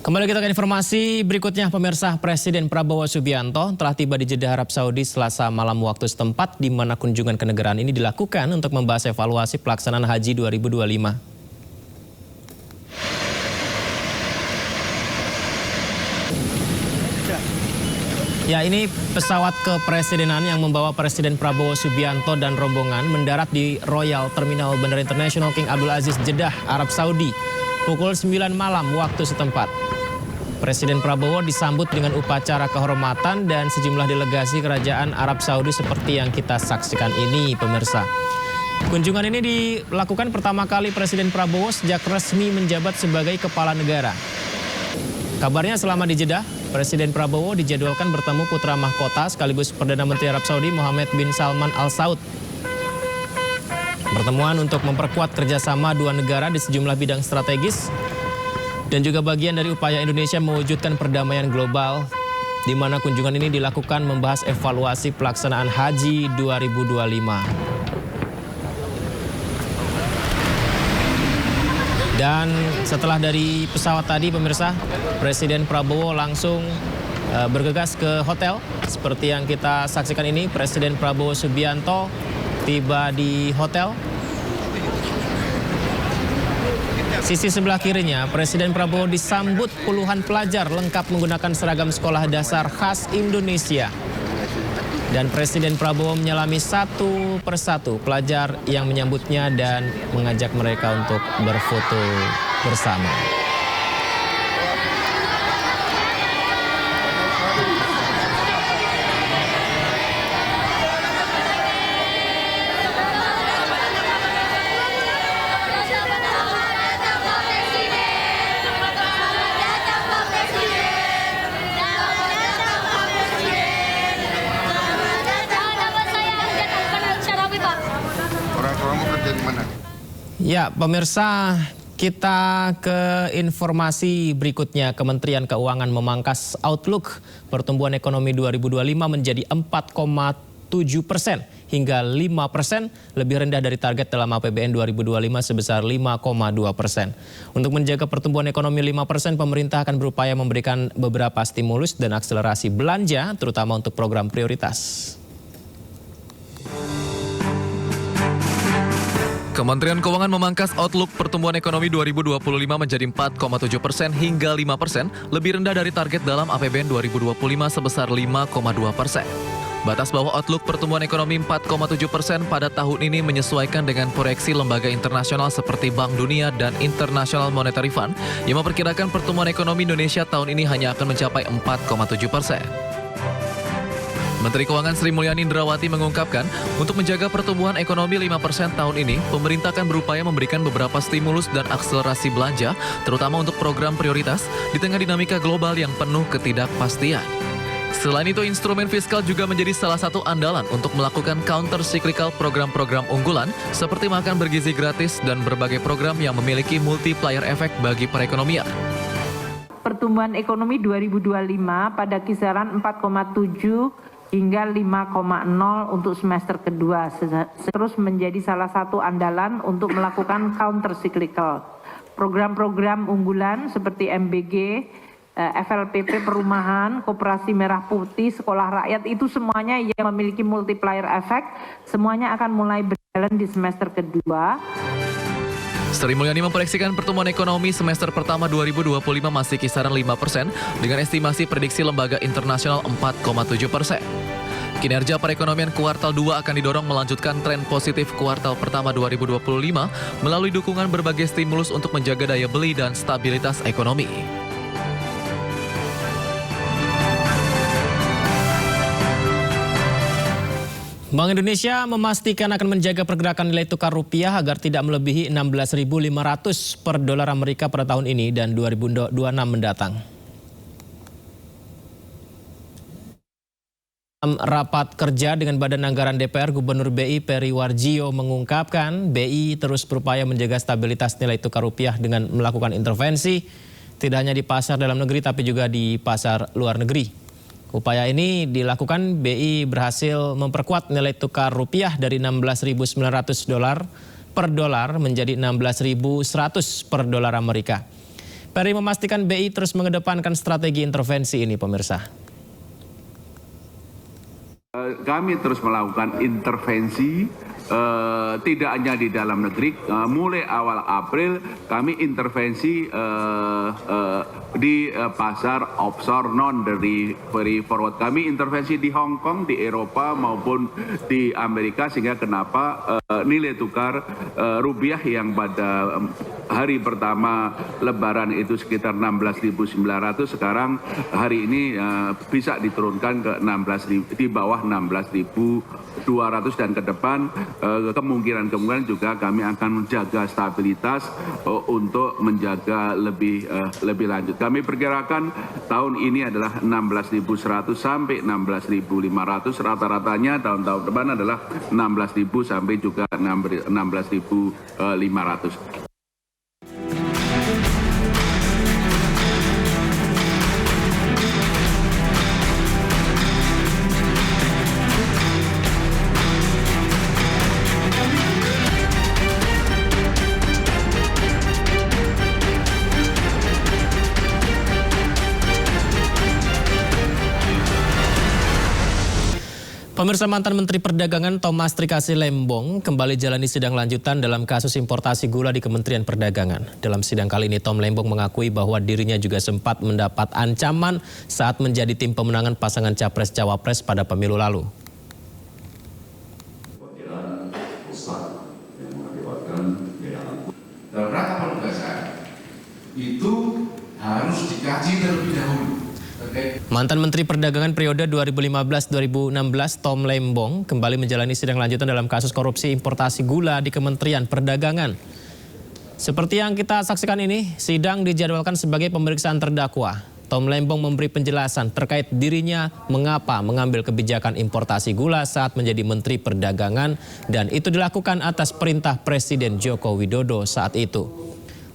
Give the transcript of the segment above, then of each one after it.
Kembali kita ke informasi berikutnya, pemirsa. Presiden Prabowo Subianto telah tiba di Jeddah, Arab Saudi Selasa malam waktu setempat, di mana kunjungan kenegaraan ini dilakukan untuk membahas evaluasi pelaksanaan Haji 2025. Ya, ini pesawat kepresidenan yang membawa Presiden Prabowo Subianto dan rombongan mendarat di Royal Terminal Bandara Internasional King Abdul Aziz, Jeddah, Arab Saudi, pukul 9 malam waktu setempat. Presiden Prabowo disambut dengan upacara kehormatan dan sejumlah delegasi kerajaan Arab Saudi seperti yang kita saksikan ini, pemirsa. Kunjungan ini dilakukan pertama kali Presiden Prabowo sejak resmi menjabat sebagai kepala negara. Kabarnya selama di Jeddah, Presiden Prabowo dijadwalkan bertemu putra mahkota sekaligus Perdana Menteri Arab Saudi Mohammed bin Salman Al Saud. Pertemuan untuk memperkuat kerjasama dua negara di sejumlah bidang strategis dan juga bagian dari upaya Indonesia mewujudkan perdamaian global, di mana kunjungan ini dilakukan membahas evaluasi pelaksanaan Haji 2025. Dan setelah dari pesawat tadi, pemirsa, Presiden Prabowo langsung bergegas ke hotel. Seperti yang kita saksikan ini, Presiden Prabowo Subianto tiba di hotel. Sisi sebelah kirinya, Presiden Prabowo disambut puluhan pelajar lengkap menggunakan seragam sekolah dasar khas Indonesia. Dan Presiden Prabowo menyalami satu persatu pelajar yang menyambutnya dan mengajak mereka untuk berfoto bersama. Ya, pemirsa, kita ke informasi berikutnya. Kementerian Keuangan memangkas outlook pertumbuhan ekonomi 2025 menjadi 4,7% hingga 5%, lebih rendah dari target dalam APBN 2025 sebesar 5,2%. Untuk menjaga pertumbuhan ekonomi 5%, pemerintah akan berupaya memberikan beberapa stimulus dan akselerasi belanja, terutama untuk program prioritas. Kementerian Keuangan memangkas outlook pertumbuhan ekonomi 2025 menjadi 4,7% hingga 5%, lebih rendah dari target dalam APBN 2025 sebesar 5,2%. Batas bawah outlook pertumbuhan ekonomi 4,7% pada tahun ini menyesuaikan dengan proyeksi lembaga internasional seperti Bank Dunia dan International Monetary Fund yang memperkirakan pertumbuhan ekonomi Indonesia tahun ini hanya akan mencapai 4,7%. Menteri Keuangan Sri Mulyani Indrawati mengungkapkan, untuk menjaga pertumbuhan ekonomi 5% tahun ini, pemerintah akan berupaya memberikan beberapa stimulus dan akselerasi belanja, terutama untuk program prioritas, di tengah dinamika global yang penuh ketidakpastian. Selain itu, instrumen fiskal juga menjadi salah satu andalan untuk melakukan counter-cyclical program-program unggulan, seperti makan bergizi gratis dan berbagai program yang memiliki multiplier effect bagi perekonomian. Pertumbuhan ekonomi 2025 pada kisaran 4,7 hingga 5,0 untuk semester kedua, terus menjadi salah satu andalan untuk melakukan counter cyclical. Program-program unggulan seperti MBG, FLPP Perumahan, Koperasi Merah Putih, Sekolah Rakyat, itu semuanya yang memiliki multiplier effect, semuanya akan mulai berjalan di semester kedua. Sri Mulyani memproyeksikan pertumbuhan ekonomi semester pertama 2025 masih kisaran 5% dengan estimasi prediksi lembaga internasional 4,7%. Kinerja perekonomian kuartal 2 akan didorong melanjutkan tren positif kuartal pertama 2025 melalui dukungan berbagai stimulus untuk menjaga daya beli dan stabilitas ekonomi. Bank Indonesia memastikan akan menjaga pergerakan nilai tukar rupiah agar tidak melebihi 16.500 per dolar Amerika pada tahun ini dan 2026 mendatang. Dalam rapat kerja dengan Badan Anggaran DPR, Gubernur BI Peri Warjio mengungkapkan BI terus berupaya menjaga stabilitas nilai tukar rupiah dengan melakukan intervensi tidak hanya di pasar dalam negeri tapi juga di pasar luar negeri. Upaya ini dilakukan BI berhasil memperkuat nilai tukar rupiah dari 16.900 dolar per dolar menjadi 16.100 per dolar Amerika. Peri memastikan BI terus mengedepankan strategi intervensi ini, pemirsa. Kami terus melakukan intervensi, tidak hanya di dalam negeri. Mulai awal April kami intervensi di pasar offshore non delivery forward. Kami intervensi di Hong Kong, di Eropa maupun di Amerika, sehingga kenapa nilai tukar rupiah yang pada hari pertama Lebaran itu sekitar 16.900, sekarang hari ini bisa diturunkan ke 16.000, di bawah 16.200, dan ke depan kemungkinan juga kami akan menjaga stabilitas untuk menjaga lebih lanjut. Kami perkirakan tahun ini adalah 16.100 sampai 16.500, rata-ratanya tahun-tahun depan adalah 16.000 sampai juga 16.500. Pemirsa, mantan Menteri Perdagangan Thomas Trikasih Lembong kembali jalani sidang lanjutan dalam kasus importasi gula di Kementerian Perdagangan. Dalam sidang kali ini, Tom Lembong mengakui bahwa dirinya juga sempat mendapat ancaman saat menjadi tim pemenangan pasangan Capres-Cawapres pada pemilu lalu. Dalam rangka penugasan itu harus dikaji terlebih dahulu. Mantan Menteri Perdagangan periode 2015-2016 Tom Lembong kembali menjalani sidang lanjutan dalam kasus korupsi importasi gula di Kementerian Perdagangan. Seperti yang kita saksikan ini, sidang dijadwalkan sebagai pemeriksaan terdakwa. Tom Lembong memberi penjelasan terkait dirinya mengapa mengambil kebijakan importasi gula saat menjadi Menteri Perdagangan, dan itu dilakukan atas perintah Presiden Joko Widodo saat itu.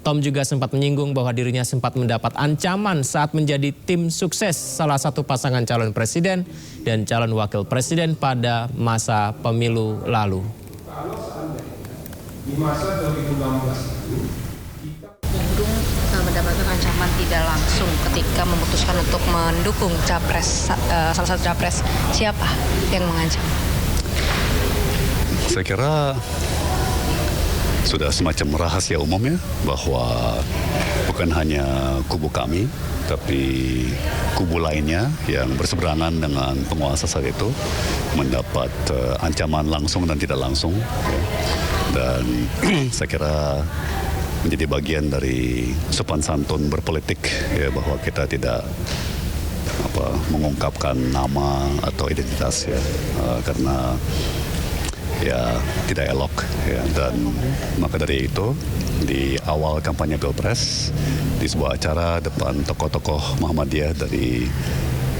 Tom juga sempat menyinggung bahwa dirinya sempat mendapat ancaman saat menjadi tim sukses salah satu pasangan calon presiden dan calon wakil presiden pada masa pemilu lalu. Di masa 2016 itu, mendapatkan ancaman tidak langsung ketika memutuskan untuk mendukung capres, salah satu capres. Siapa yang mengancam? Saya kira sudah semacam rahasia umum ya, bahwa bukan hanya kubu kami, tapi kubu lainnya yang berseberangan dengan penguasa saat itu mendapat ancaman langsung dan tidak langsung. Ya. Dan saya kira menjadi bagian dari sopan santun berpolitik ya, bahwa kita tidak mengungkapkan nama atau identitas ya, karena ya tidak elok ya. Dan maka dari itu di awal kampanye Pilpres di sebuah acara depan tokoh-tokoh Muhammadiyah dari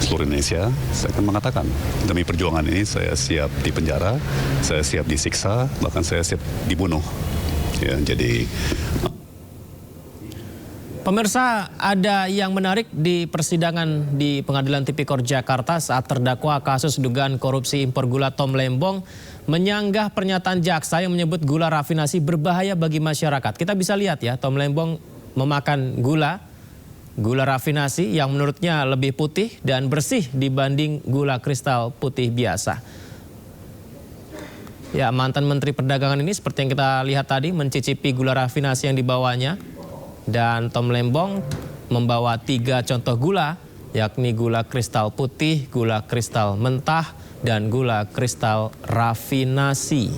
seluruh Indonesia, saya akan mengatakan demi perjuangan ini saya siap dipenjara, saya siap disiksa, bahkan saya siap dibunuh ya. Jadi pemirsa, ada yang menarik di persidangan di Pengadilan Tipikor Jakarta saat terdakwa kasus dugaan korupsi impor gula Tom Lembong menyanggah pernyataan jaksa yang menyebut gula rafinasi berbahaya bagi masyarakat. Kita bisa lihat ya, Tom Lembong memakan gula rafinasi yang menurutnya lebih putih dan bersih dibanding gula kristal putih biasa. Ya, mantan Menteri Perdagangan ini seperti yang kita lihat tadi mencicipi gula rafinasi yang dibawanya. Dan Tom Lembong membawa 3 contoh gula, yakni gula kristal putih, gula kristal mentah, dan gula kristal rafinasi.